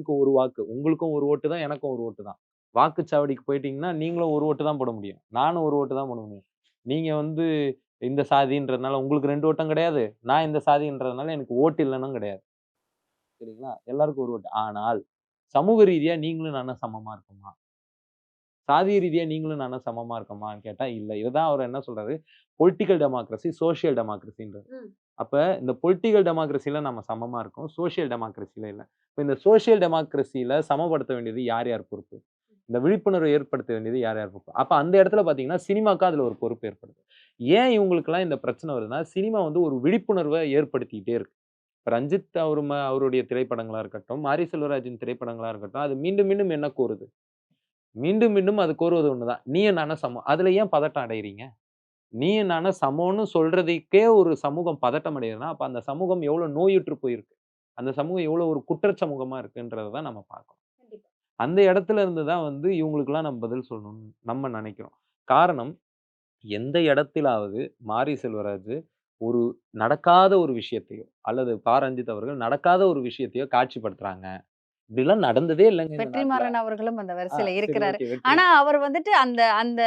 மனிதனுக்கு ஒரு வாக்கு. உங்களுக்கும் ஒரு ஓட்டு தான், எனக்கும் ஒரு ஓட்டு தான். வாக்குச்சாவடிக்கு போயிட்டீங்கன்னா, நீங்களும் ஒரு ஓட்டு தான் போட முடியும். நானும் ஒரு ஓட்டு தான் போட முடியும். நீங்க வந்து இந்த சாதின்றதுனால உங்களுக்கு 2 ஓட்டம் கிடையாது. நான் இந்த சாதின்றதுனால எனக்கு ஓட்டு இல்லன்னும் கிடையாது. சரிங்களா? எல்லாருக்கும் ஒரு ஓட்டு. ஆனால், சமூக ரீதியா நீங்களும் நானும் சமமா இருக்கோமா? சாதிய ரீதியா நீங்களும் நானும் சமமா இருக்கோமான்னு கேட்டா இல்ல. இதுதான் அவரு என்ன சொல்றாரு, பொலிட்டிக்கல் டெமோக்ரசி, சோசியல் டெமோக்ரசின்றாரு. ம். அப்ப இந்த பொலிட்டிக்கல் டெமோக்ரசில நம்ம சமமா இருக்கோம். சோசியல் டெமோக்ரசில இல்ல. இப்ப இந்த சோசியல் டெமோக்ரசில சமப்படுத்த வேண்டியது யார் யார் பொறுப்பு? இந்த விழிப்புணர்வை ஏற்படுத்த வேண்டியது யார் யார் பொறுப்பு? அப்ப அந்த இடத்துல பார்த்தீங்கன்னா, சினிமாக்கு அதுல ஒரு பொறுப்பு ஏற்படுது. ஏன் இவங்களுக்கெல்லாம் இந்த பிரச்சனை வருதுன்னா, சினிமா வந்து ஒரு விழிப்புணர்வ ஏற்படுத்திக்கிட்டே இருக்கு. இப்ப ரஞ்சித் அவருடைய திரைப்படங்களா இருக்கட்டும், மாரி செல்வராஜின் திரைப்படங்களா இருக்கட்டும், அது மீண்டும் மீண்டும் என்ன கூறுது? மீண்டும் மீண்டும் அது கூறுவது ஒண்ணுதான். நீயும் நானும் சமம். அதுல ஏன் பதட்டம் அடையறீங்க? நீயும் நானும் சமம்னு சொல்றதுக்கே ஒரு சமூகம் பதட்டம் அடையுதுன்னா, அப்ப அந்த சமூகம் எவ்வளவு நோயுற்று போயிருக்கு. அந்த சமூகம் எவ்வளவு ஒரு குற்றச் சமூகமா இருக்குன்றத தான் நம்ம பார்க்கணும். கண்டிப்பா. அந்த இடத்துல இருந்து தான் வந்து இவங்களுக்கெல்லாம் நம்ம பதில் சொல்லணும்னு நம்ம நெனைக்கிறோம். காரணம், எந்த இடத்திலாவது மாரி செல்வராஜ் ஒரு நடக்காத ஒரு விஷயத்தையோ, அல்லது ரஞ்சித் அவர்கள் நடக்காத ஒரு விஷயத்தையோ காட்சிப்படுத்துறாங்க. இப்படிலாம் நடந்ததே இல்லங்க இந்த நாட்ல. வெற்றிமாறன் அவர்களும் அந்த வரிசையில சரி இருக்கிறாரு. ஓகே. ஆனா, அவர் வந்துட்டு அந்த அந்த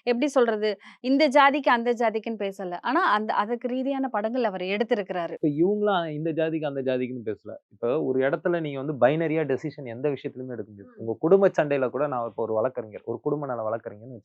எப்படி சொல்றது? இந்த ஜாதிக்கு, அந்த ஜாதிக்குன்னு பேசல. ஆனா, அதுக்கு ரீதியான படங்கள் அவர் எடுத்திருக்கிறாரு. இப்ப இவங்கலாம் இந்த ஜாதிக்கு, அந்த ஜாதிக்குன்னு பேசல. இப்ப ஒரு இடத்துல நீங்க வந்து பைனரியா டெசிஷன் எந்த விஷயத்திலுமே எடுக்க முடியாது. ம். உங்க குடும்ப சண்டையில கூட நான் இப்ப ஒரு வழக்கறிஞர், ஒரு குடும்ப நல வழக்கறிஞர்ன்னு